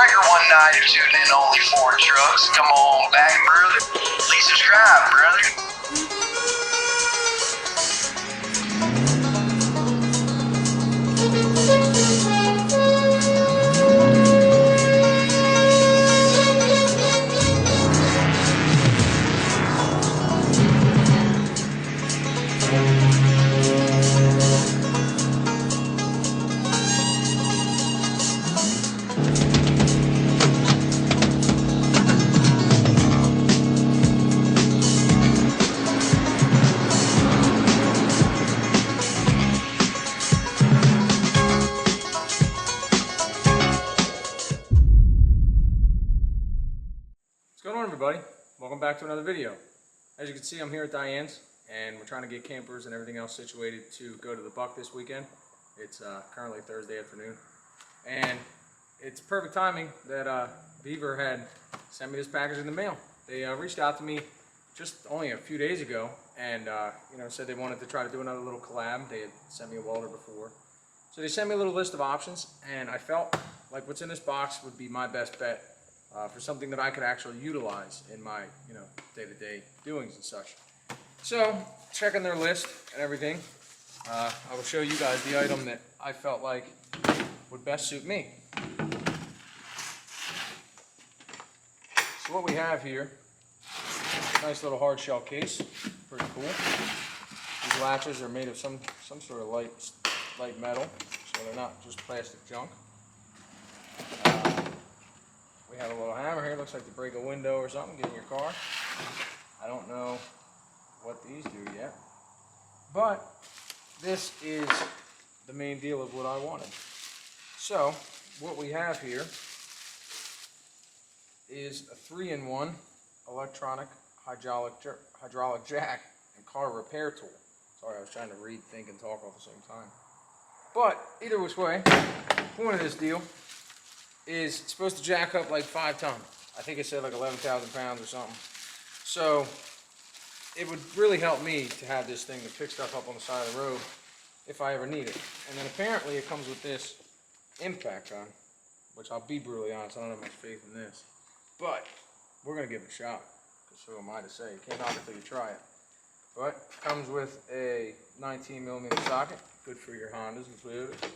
Breaker one night or tuning in only for trucks. Come on back, brother. Please subscribe, brother. What's going on, everybody? Welcome back to another video. As you can see, I'm here at Diane's and we're trying to get campers and everything else situated to go to the Buck this weekend. It's currently Thursday afternoon and it's perfect timing that Vevor had sent me this package in the mail. They reached out to me just only a few days ago and said they wanted to try to do another little collab. They had sent me a welder before. So they sent me a little list of options and I felt like what's in this box would be my best bet for something that I could actually utilize in my, day-to-day doings and such. So, checking their list and everything, I will show you guys the item that I felt like would best suit me. So what we have here, nice little hard shell case, pretty cool. These latches are made of some sort of light metal, so they're not just plastic junk. We have a little hammer here, looks like to break a window or something, get in your car. I don't know what these do yet, but this is the main deal of what I wanted. So, what we have here is a 3-in-1 electronic hydraulic jack and car repair tool. Sorry, I was trying to read, think, and talk all at the same time. But, either which way, the point of this deal is supposed to jack up like 5 tons. I think it said like 11,000 pounds or something. So it would really help me to have this thing to pick stuff up on the side of the road if I ever need it. And then apparently it comes with this impact gun, which I'll be brutally honest, I don't have much faith in this. But we're going to give it a shot, because who am I to say? You can't knock it until you try it. But it comes with a 19mm socket, good for your Hondas and Toyotas,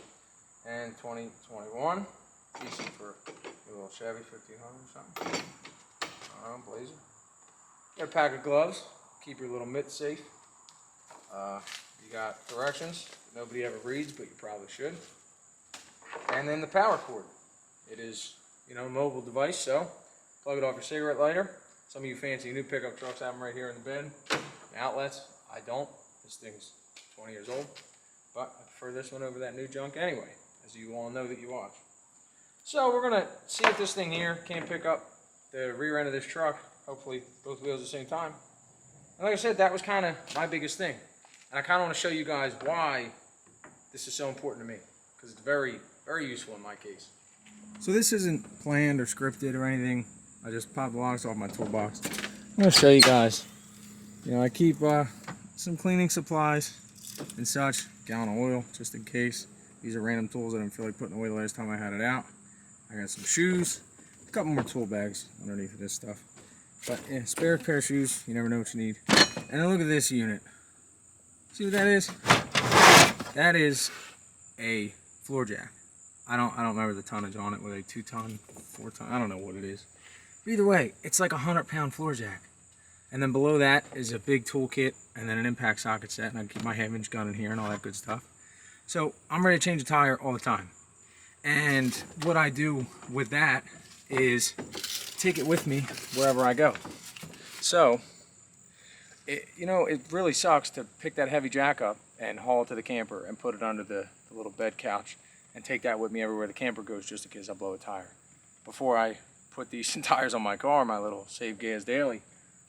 and 2021. Decent for a little Chevy 1500 or something. Blazer. Got a pack of gloves. Keep your little mitt safe. You got directions. Nobody ever reads, but you probably should. And then the power cord. It is, a mobile device, so plug it off your cigarette lighter. Some of you fancy new pickup trucks have them right here in the bed. And outlets. I don't. This thing's 20 years old. But I prefer this one over that new junk anyway, as you all know that you watch. So we're going to see if this thing here can pick up the rear end of this truck, hopefully both wheels at the same time. And like I said, that was kind of my biggest thing. And I kind of want to show you guys why this is so important to me, because it's very, very useful in my case. So this isn't planned or scripted or anything. I just popped the locks off my toolbox. I'm going to show you guys. I keep some cleaning supplies and such, gallon of oil just in case. These are random tools that I didn't feel like putting away the last time I had it out. I got some shoes, a couple more tool bags underneath of this stuff. But yeah, spare pair of shoes, you never know what you need. And then look at this unit. See what that is? That is a floor jack. I don't remember the tonnage on it, whether 2 ton, 4 ton, I don't know what it is. But either way, it's like a 100-pound floor jack. And then below that is a big tool kit and then an impact socket set, and I keep my half-inch gun in here and all that good stuff. So I'm ready to change a tire all the time. And what I do with that is take it with me wherever I go. So, it really sucks to pick that heavy jack up and haul it to the camper and put it under the little bed couch and take that with me everywhere the camper goes just in case I blow a tire. Before I put these tires on my car, my little Save Gas Daily,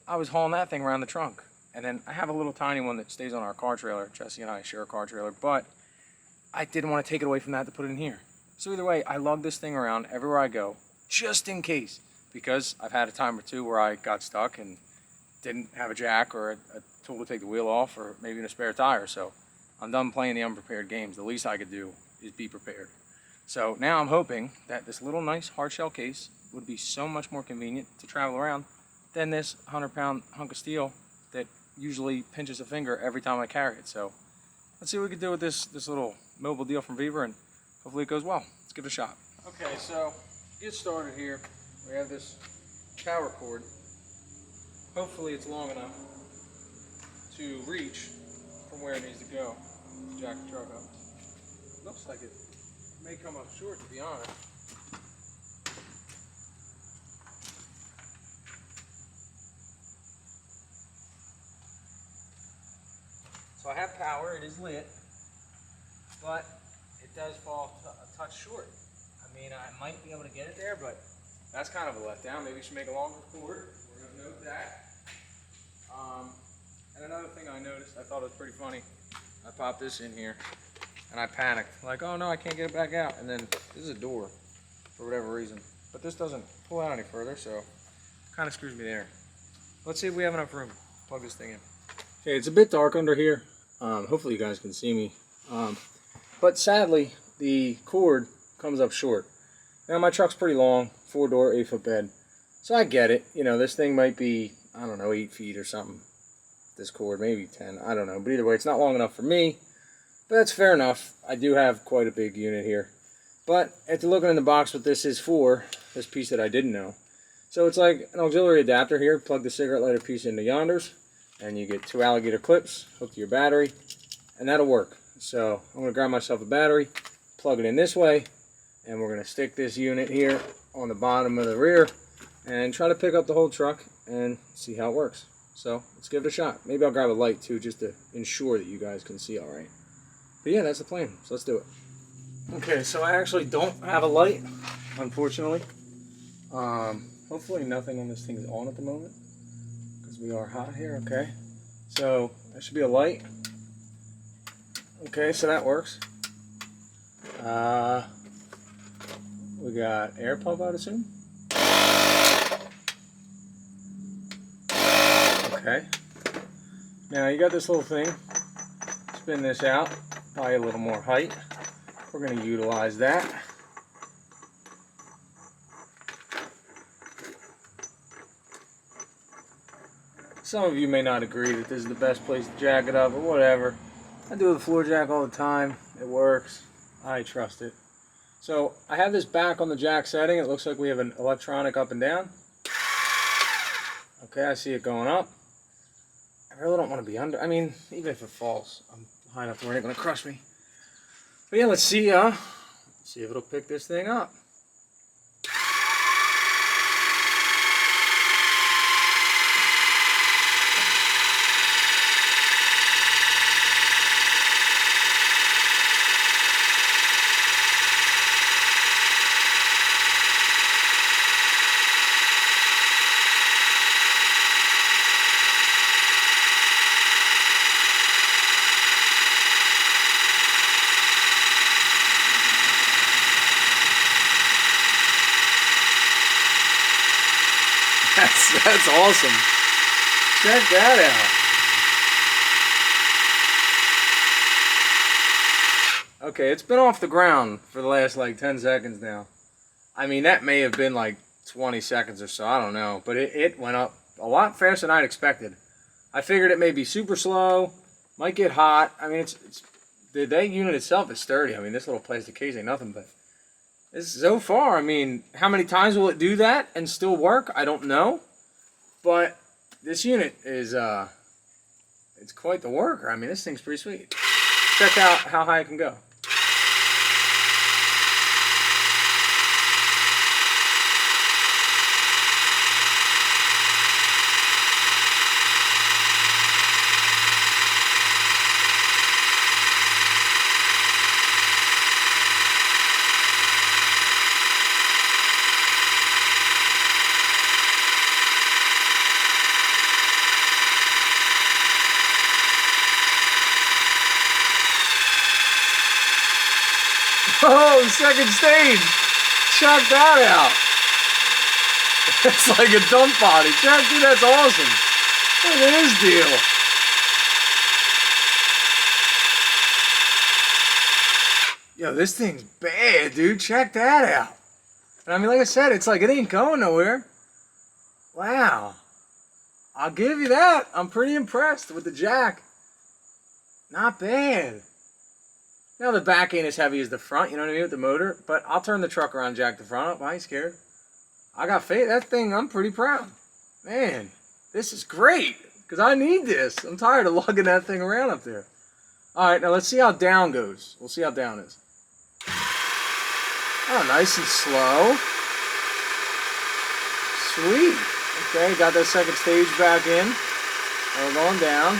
I was hauling that thing around the trunk. And then I have a little tiny one that stays on our car trailer. Jesse and I share a car trailer, but I didn't want to take it away from that to put it in here. So either way, I lug this thing around everywhere I go, just in case, because I've had a time or two where I got stuck and didn't have a jack or a tool to take the wheel off, or maybe even a spare tire. So I'm done playing the unprepared games. The least I could do is be prepared. So now I'm hoping that this little nice hard shell case would be so much more convenient to travel around than this 100-pound hunk of steel that usually pinches a finger every time I carry it. So let's see what we can do with this little mobile deal from Vevor, and hopefully it goes well. Let's give it a shot. Okay, so to get started here, we have this power cord. Hopefully it's long enough to reach from where it needs to go. Jack the truck up. Looks like it may come up short, to be honest. So I have power, it is lit, but it does fall a touch short. I mean, I might be able to get it there, but that's kind of a letdown. Maybe we should make a longer cord. We're going to note that. And another thing I noticed, I thought it was pretty funny. I popped this in here, and I panicked. Like, oh no, I can't get it back out. And then this is a door, for whatever reason. But this doesn't pull out any further, so kind of screws me there. Let's see if we have enough room to plug this thing in. Okay, it's a bit dark under here. Hopefully you guys can see me. But sadly, the cord comes up short. Now my truck's pretty long, 4-door, 8-foot bed. So I get it. You know, this thing might be, I don't know, 8 feet or something. This cord, maybe 10, I don't know. But either way, it's not long enough for me. But that's fair enough. I do have quite a big unit here. But after looking in the box what this is for, this piece that I didn't know. So it's like an auxiliary adapter here. Plug the cigarette lighter piece into yonders, and you get 2 alligator clips hooked to your battery, and that'll work. So I'm going to grab myself a battery, plug it in this way, and we're going to stick this unit here on the bottom of the rear and try to pick up the whole truck and see how it works. So let's give it a shot. Maybe I'll grab a light too, just to ensure that you guys can see all right. But yeah, that's the plan. So let's do it. Okay, so I actually don't have a light, unfortunately. Hopefully nothing on this thing is on at the moment, because we are hot here. Okay, so that should be a light. Okay, so that works. We got air pump, I'd assume. Okay. Now you got this little thing. Spin this out, probably a little more height. We're going to utilize that. Some of you may not agree that this is the best place to jack it up or whatever. I do the floor jack all the time. It works. I trust it. So I have this back on the jack setting. It looks like we have an electronic up and down. Okay, I see it going up. I really don't want to be under. I mean, even if it falls, I'm high enough where it ain't going to crush me. But yeah, let's see if it'll pick this thing up. That's awesome. Check that out. Okay, it's been off the ground for the last like 10 seconds now. I mean, that may have been like 20 seconds or so, I don't know. But it went up a lot faster than I'd expected. I figured it may be super slow, might get hot. I mean, that unit itself is sturdy. I mean, this little plastic case ain't nothing, but so far, I mean, how many times will it do that and still work? I don't know. But this unit is, it's quite the worker. I mean, this thing's pretty sweet. Check out how high it can go. Oh, second stage. Check that out. It's like a dump body. Check, dude, that's awesome. Look at this deal. Yo, this thing's bad, dude. Check that out. And I mean, like I said, it's like it ain't going nowhere. Wow. I'll give you that. I'm pretty impressed with the jack. Not bad. Now the back ain't as heavy as the front, you know what I mean, with the motor. But I'll turn the truck around, jack the front up. I ain't scared. I got faith. That thing, I'm pretty proud. Man, this is great. Because I need this. I'm tired of lugging that thing around up there. Alright, now let's see how down goes. We'll see how down is. Oh, nice and slow. Sweet. Okay, got that second stage back in. We're going down.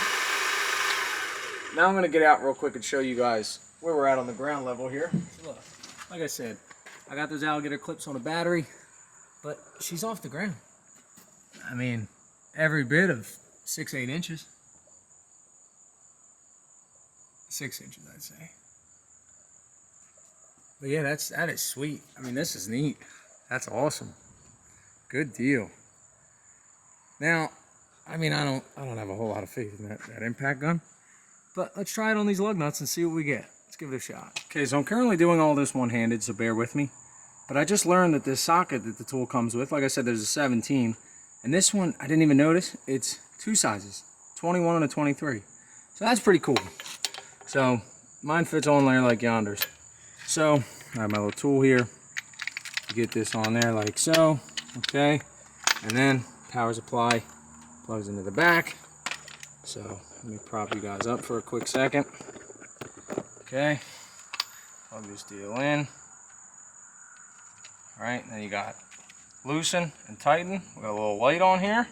Now I'm going to get out real quick and show you guys where we're at on the ground level here. Look, like I said, I got those alligator clips on the battery, but she's off the ground. I mean, every bit of 6-8 inches. 6 inches, I'd say. But yeah, that is sweet. I mean, this is neat. That's awesome. Good deal. Now, I mean, I don't have a whole lot of faith in that impact gun, but let's try it on these lug nuts and see what we get. Let's give it a shot. Okay, so I'm currently doing all this one-handed, so bear with me. But I just learned that this socket that the tool comes with, like I said, there's a 17, and this one I didn't even notice. It's two sizes, 21 and a 23. So that's pretty cool. So mine fits on there like yonders. So I have my little tool here. Get this on there like so. Okay, and then power supply plugs into the back. So let me prop you guys up for a quick second. Okay, plug this deal in. All right, then you got loosen and tighten. We got a little light on here.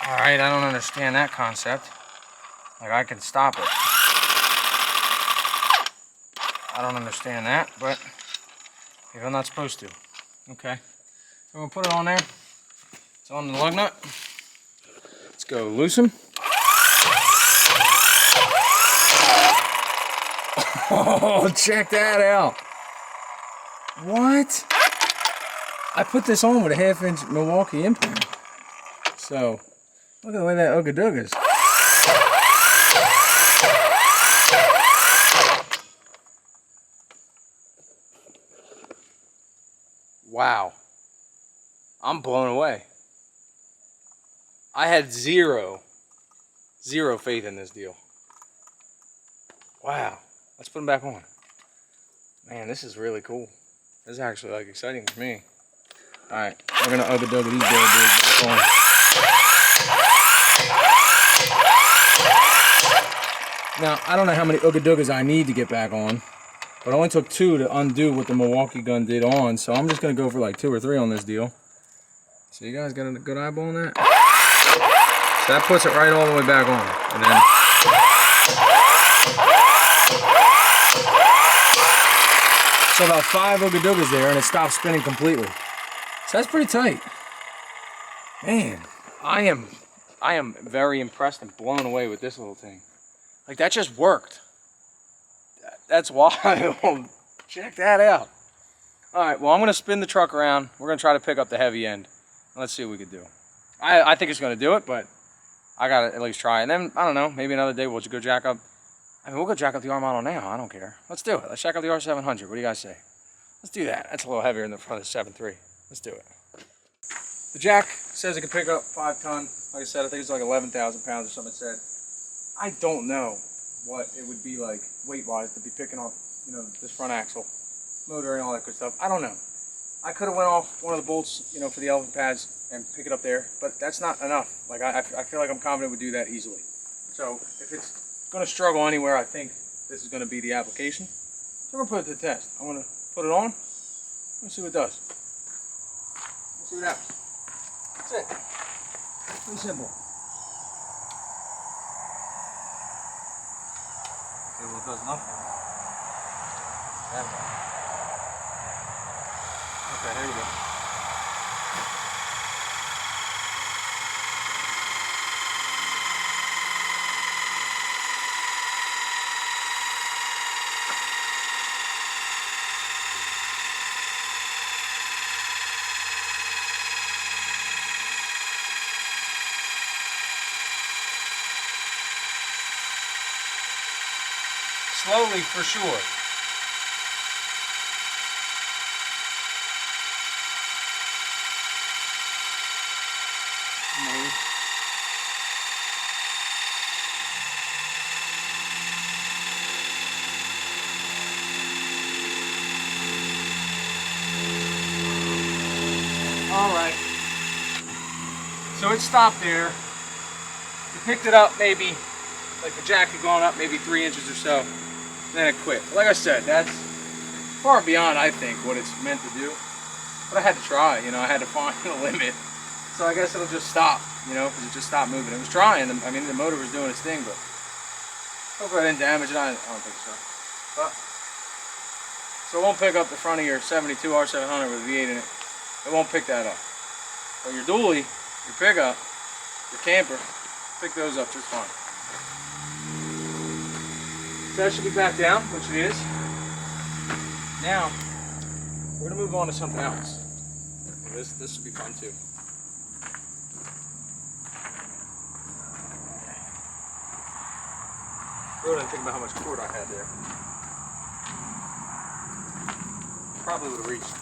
All right, I don't understand that concept. Like, I can stop it. I don't understand that, but maybe I'm not supposed to. Okay, so I'm gonna put it on there. It's on the lug nut. Let's go loosen. Oh, check that out. What? I put this on with a 1/2-inch Milwaukee impact. So, look at the way that Ugga is. Wow. I'm blown away. I had zero faith in this deal. Wow. Let's put them back on. Man, this is really cool. This is actually like exciting for me. Alright, we're gonna Ugga these bad boys back on. Now, I don't know how many Ugga I need to get back on, but it only took 2 to undo what the Milwaukee gun did on, so I'm just gonna go for like 2 or 3 on this deal. So you guys got a good eyeball on that? So that puts it right all the way back on. And then so about 5 Ugga there, and it stops spinning completely. So that's pretty tight. Man, I am very impressed and blown away with this little thing. Like, that just worked. That's wild. Check that out. Alright, well, I'm going to spin the truck around. We're going to try to pick up the heavy end. Let's see what we can do. I think it's going to do it, but I got to at least try. And then, I don't know, maybe another day we'll just go jack up. I mean, we'll go jack up the R model now. I don't care. Let's do it. Let's jack up the R700. What do you guys say? Let's do that. That's a little heavier in the front of the 7.3. Let's do it. The jack says it can pick up 5 ton. Like I said, I think it's like 11,000 pounds or something it said. I don't know what it would be like weight-wise to be picking up, you know, this front axle, motor and all that good stuff. I don't know. I could have went off one of the bolts, you know, for the elephant pads and pick it up there, but that's not enough. Like, I feel like I'm confident we do that easily. So if it's going to struggle anywhere, I think this is going to be the application. So we're going to put it to the test. I'm going to put it on. Let's see what it does. Let's see what happens. That's it. Pretty simple. Okay, well, it does nothing. Okay, there you go. slowly for sure. Maybe. All right. So it stopped there. You picked it up maybe, like the jack had gone up maybe 3 inches or so. Then it quit. Like I said, that's far beyond, I think, what it's meant to do. But I had to try, you know, I had to find a limit. So I guess it'll just stop, you know, because it just stopped moving. It was trying. I mean, the motor was doing its thing, but hopefully I didn't damage it. I don't think so. But, so it won't pick up the front of your 72 R700 with a V8 in it. It won't pick that up. But your dually, your pickup, your camper, pick those up just fine. So that should be back down, which it is. Now, we're gonna move on to something else. This will be fun too. Really didn't think about how much cord I had there. Probably would have reached.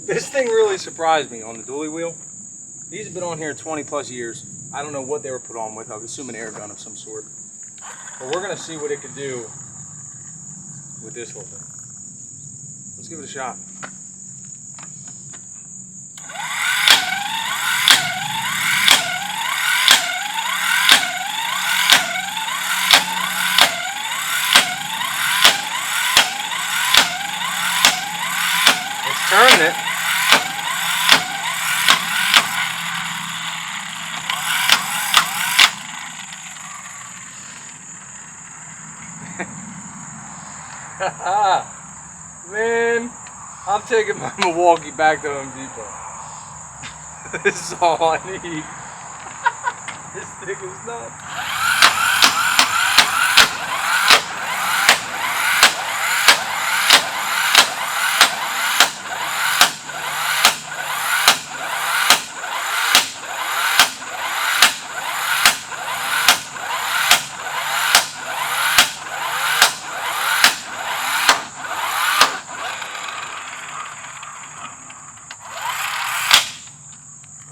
This thing really surprised me on the dually wheel. These have been on here 20 plus years. I don't know what they were put on with. I would assume an air gun of some sort. But we're gonna see what it could do with this whole thing. Let's give it a shot. It's turning it. Man, I'm taking my Milwaukee back to Home Depot. This is all I need. This thing is nuts.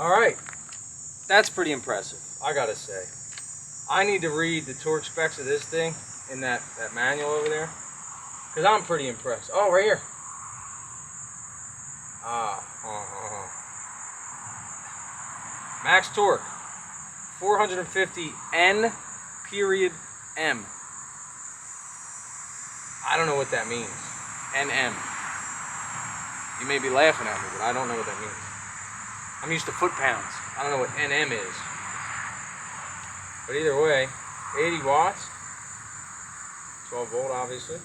Alright, that's pretty impressive, I gotta say. I need to read the torque specs of this thing in that manual over there, because I'm pretty impressed. Oh, right here. Max torque, 450 N period M. I don't know what that means. NM. You may be laughing at me, but I don't know what that means. I'm used to foot-pounds. I don't know what NM is. But either way, 80 watts. 12 volt, obviously.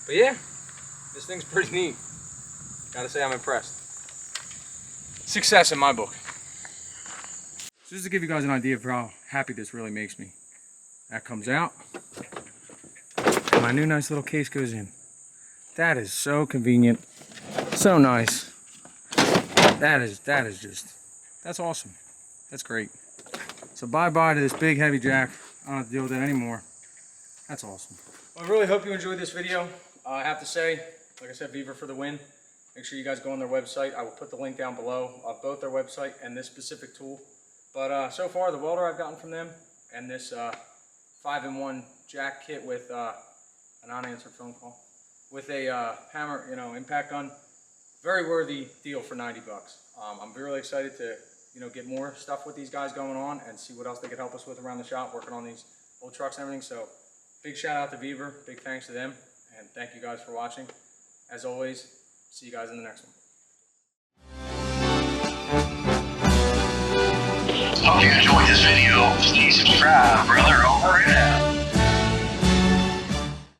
But yeah, this thing's pretty neat. Gotta say I'm impressed. Success in my book. So just to give you guys an idea of how happy this really makes me. That comes out. And my new nice little case goes in. That is so convenient. So nice. That is just, that's awesome. That's great. So bye-bye to this big heavy jack. I don't have to deal with that anymore. That's awesome. Well, I really hope you enjoyed this video. I have to say, like I said, Vevor for the win. Make sure you guys go on their website. I will put the link down below of both their website and this specific tool. But so far, the welder I've gotten from them and this 5-in-1 jack kit with an unanswered phone call with a hammer, impact gun. Very worthy deal for 90 bucks. I'm really excited to, get more stuff with these guys going on and see what else they could help us with around the shop, working on these old trucks and everything. So big shout out to Vevor, big thanks to them, and thank you guys for watching. As always, see you guys in the next one. Hope you enjoyed this video. Please subscribe, brother. Over and out.